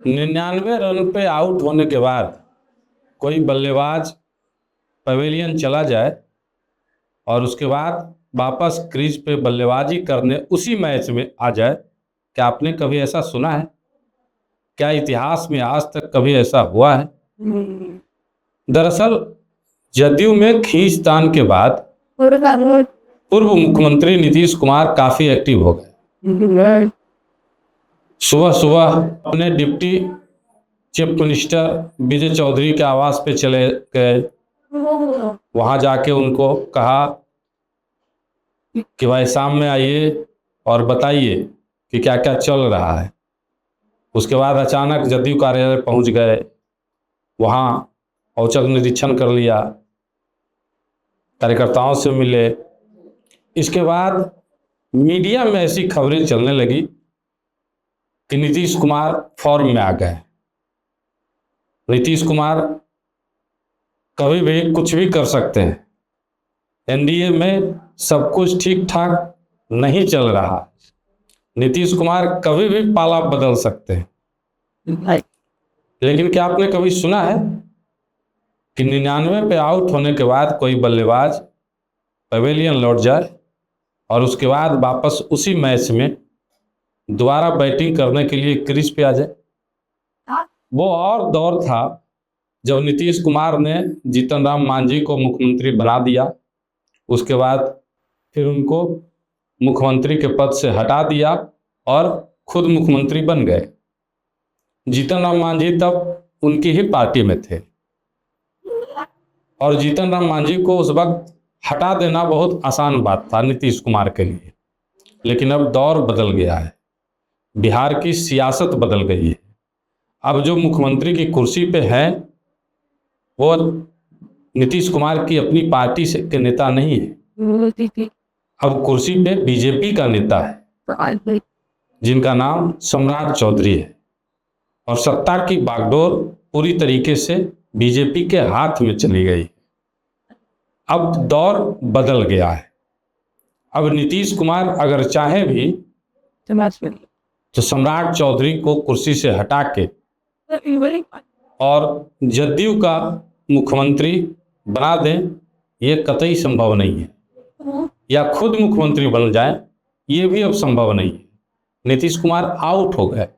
99 run पे out होने के बाद कोई बल्लेबाज पवेलियन चला जाए और उसके बाद वापस क्रीज पे बल्लेबाजी करने उसी मैच में आ जाए, क्या आपने कभी ऐसा सुना है? क्या इतिहास में आज तक कभी ऐसा हुआ है? दरअसल जदयू में खींचतान के बाद पूर्व मुख्यमंत्री नीतीश कुमार काफी एक्टिव हो गए। सुबह सुबह अपने डिप्टी चीफ मिनिस्टर विजय चौधरी के आवास पे चले गए। वहां जाके उनको कहा कि भाई शाम में आइए और बताइए कि क्या क्या चल रहा है। उसके बाद अचानक जदयू कार्यालय पहुंच गए, वहां औचक निरीक्षण कर लिया, कार्यकर्ताओं से मिले। इसके बाद मीडिया में ऐसी खबरें चलने लगी कि नीतीश कुमार फॉर्म में आ गए। नीतीश कुमार कभी भी कुछ भी कर सकते हैं। एनडीए में सब कुछ ठीक ठाक नहीं चल रहा, नीतीश कुमार कभी भी पाला बदल सकते हैं। लेकिन क्या आपने कभी सुना है कि 99 पे आउट होने के बाद कोई बल्लेबाज पवेलियन लौट जाए और उसके बाद वापस उसी मैच में दोबारा बैटिंग करने के लिए क्रीज पे आ जाए? वो और दौर था जब नीतीश कुमार ने जीतन राम मांझी को मुख्यमंत्री बना दिया। उसके बाद फिर उनको मुख्यमंत्री के पद से हटा दिया और खुद मुख्यमंत्री बन गए। जीतन राम मांझी तब उनकी ही पार्टी में थे और जीतन राम मांझी को उस वक्त हटा देना बहुत आसान बात था नीतीश कुमार के लिए। लेकिन अब दौर बदल गया है, बिहार की सियासत बदल गई है। अब जो मुख्यमंत्री की कुर्सी पे है वो नीतीश कुमार की अपनी पार्टी से के नेता नहीं है। अब कुर्सी पे बीजेपी का नेता है जिनका नाम सम्राट चौधरी है और सत्ता की बागडोर पूरी तरीके से बीजेपी के हाथ में चली गई। अब दौर बदल गया है। अब नीतीश कुमार अगर चाहे भी तो सम्राट चौधरी को कुर्सी से हटा के और जदयू का मुख्यमंत्री बना दें, ये कतई संभव नहीं है। या खुद मुख्यमंत्री बन जाए, ये भी अब संभव नहीं है। नीतीश कुमार आउट हो गए।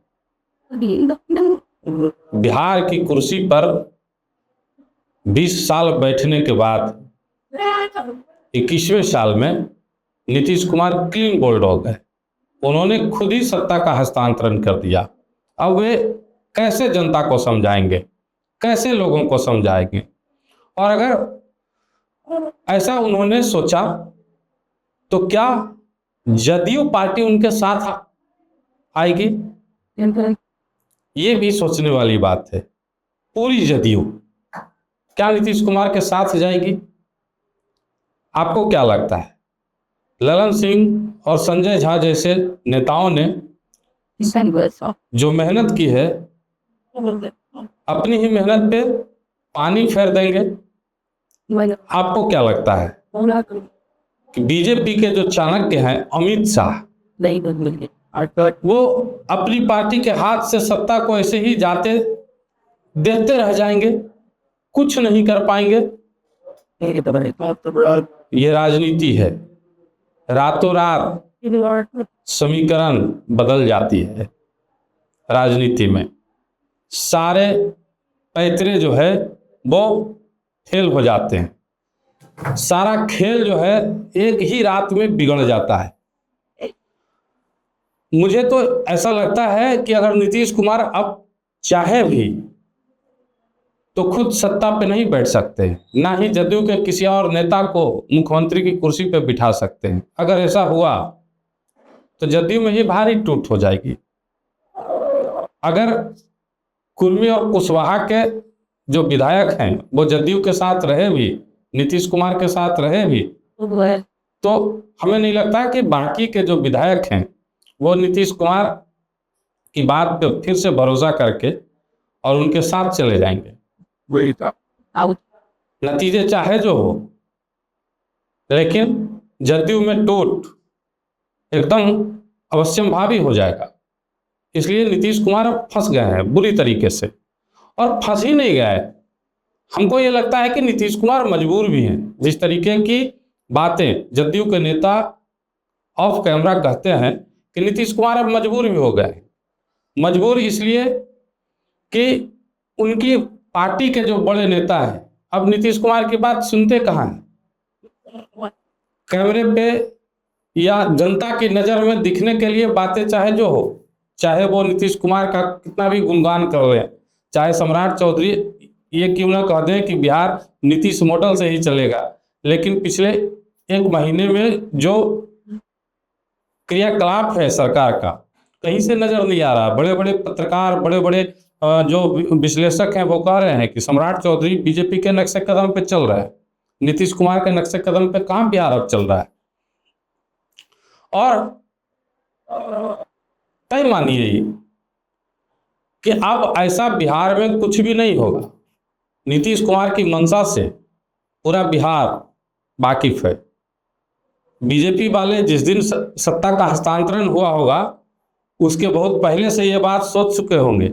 बिहार की कुर्सी पर 20 साल बैठने के बाद 21वें साल में नीतीश कुमार क्लीन बोल्ड हो गए। उन्होंने खुद ही सत्ता का हस्तांतरण कर दिया। अब वे कैसे जनता को समझाएंगे, कैसे लोगों को समझाएंगे? और अगर ऐसा उन्होंने सोचा तो क्या जदयू पार्टी उनके साथ आएगी? ये भी सोचने वाली बात है। पूरी जदयू क्या नीतीश कुमार के साथ जाएगी? आपको क्या लगता है? ललन सिंह और संजय झा जैसे नेताओं ने जो मेहनत की है, अपनी ही मेहनत पे पानी फेर देंगे? आपको क्या लगता है कि बीजेपी के जो चाणक्य हैं अमित शाह, वो अपनी पार्टी के हाथ से सत्ता को ऐसे ही जाते देखते रह जाएंगे, कुछ नहीं कर पाएंगे? ये राजनीति है, रातों रात समीकरण बदल जाती है। राजनीति में सारे पैतरे जो है वो फेल हो जाते हैं। सारा खेल जो है एक ही रात में बिगड़ जाता है। मुझे तो ऐसा लगता है कि अगर नीतीश कुमार अब चाहे भी तो खुद सत्ता पे नहीं बैठ सकते, ना ही जदयू के किसी और नेता को मुख्यमंत्री की कुर्सी पे बिठा सकते हैं। अगर ऐसा हुआ तो जदयू में ही भारी टूट हो जाएगी। अगर कुर्मी और कुशवाहा के जो विधायक हैं वो जदयू के साथ रहे भी, नीतीश कुमार के साथ रहे भी, तो हमें नहीं लगता कि बाकी के जो विधायक हैं वो नीतीश कुमार की बात पे फिर से भरोसा करके और उनके साथ चले जाएंगे। वही था नतीजे चाहे जो हो, लेकिन जदयू में टूट एकदम अवश्यंभावी हो जाएगा। इसलिए नीतीश कुमार अब फंस गए हैं बुरी तरीके से। और फंस ही नहीं गए, हमको ये लगता है कि नीतीश कुमार मजबूर भी हैं। जिस तरीके की बातें जदयू के नेता ऑफ कैमरा कहते हैं कि नीतीश कुमार अब मजबूर भी हो गए। मजबूर इसलिए कि उनकी पार्टी के जो बड़े नेता हैं अब नीतीश कुमार की बात सुनते कहाँ हैं। कैमरे पे या जनता की नज़र में दिखने के लिए बातें चाहे जो हो, चाहे वो नीतीश कुमार का कितना भी गुणगान कर रहे हैं, चाहे सम्राट चौधरी ये क्यों ना कह दें कि बिहार नीतीश मॉडल से ही चलेगा, लेकिन पिछले एक महीने में जो क्रियाकलाप है सरकार का कहीं से नजर नहीं आ रहा। बड़े बड़े पत्रकार, बड़े बड़े जो विश्लेषक हैं वो कह रहे हैं कि सम्राट चौधरी बीजेपी के नक्शे कदम पे चल रहा है, नीतीश कुमार के नक्शे कदम पे कहाँ बिहार अब चल रहा है। और तय मानिए ये कि अब ऐसा बिहार में कुछ भी नहीं होगा। नीतीश कुमार की मंशा से पूरा बिहार वाकिफ है। बीजेपी वाले जिस दिन सत्ता का हस्तांतरण हुआ होगा उसके बहुत पहले से ये बात सोच चुके होंगे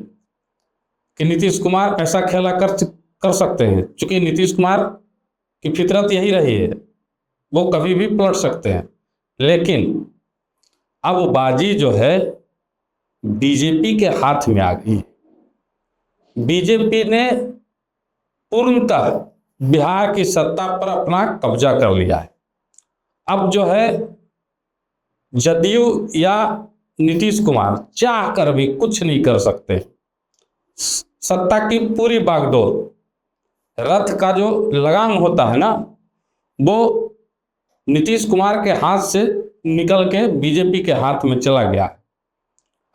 कि नीतीश कुमार ऐसा खेला कर सकते हैं। चूंकि नीतीश कुमार की फितरत यही रही है, वो कभी भी पलट सकते हैं। लेकिन अब बाजी जो है बीजेपी के हाथ में आ गई। बीजेपी ने पूर्णतः बिहार की सत्ता पर अपना कब्जा कर लिया है। अब जो है जदयू या नीतीश कुमार चाह कर भी कुछ नहीं कर सकते। सत्ता की पूरी बागडोर, रथ का जो लगाम होता है ना, वो नीतीश कुमार के हाथ से निकल के बीजेपी के हाथ में चला गया।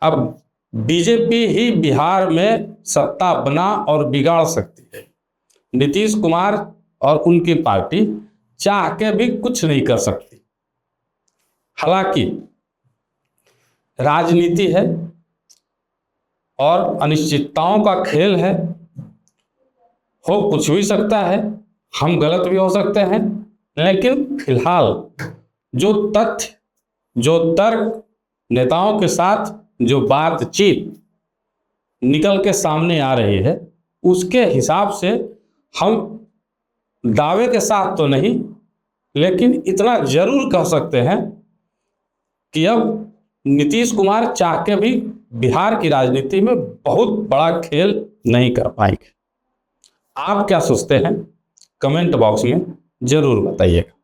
अब बीजेपी ही बिहार में सत्ता बना और बिगाड़ सकती है। नीतीश कुमार और उनकी पार्टी चाह के भी कुछ नहीं कर सकती। हालांकि राजनीति है और अनिश्चितताओं का खेल है, हो कुछ भी सकता है, हम गलत भी हो सकते हैं। लेकिन फिलहाल जो तथ्य, जो तर्क, नेताओं के साथ जो बातचीत निकल के सामने आ रही है, उसके हिसाब से हम दावे के साथ तो नहीं, लेकिन इतना जरूर कह सकते हैं कि अब नीतीश कुमार चाह के भी बिहार की राजनीति में बहुत बड़ा खेल नहीं कर पाएंगे। आप क्या सोचते हैं? कमेंट बॉक्स में जरूर बताइएगा।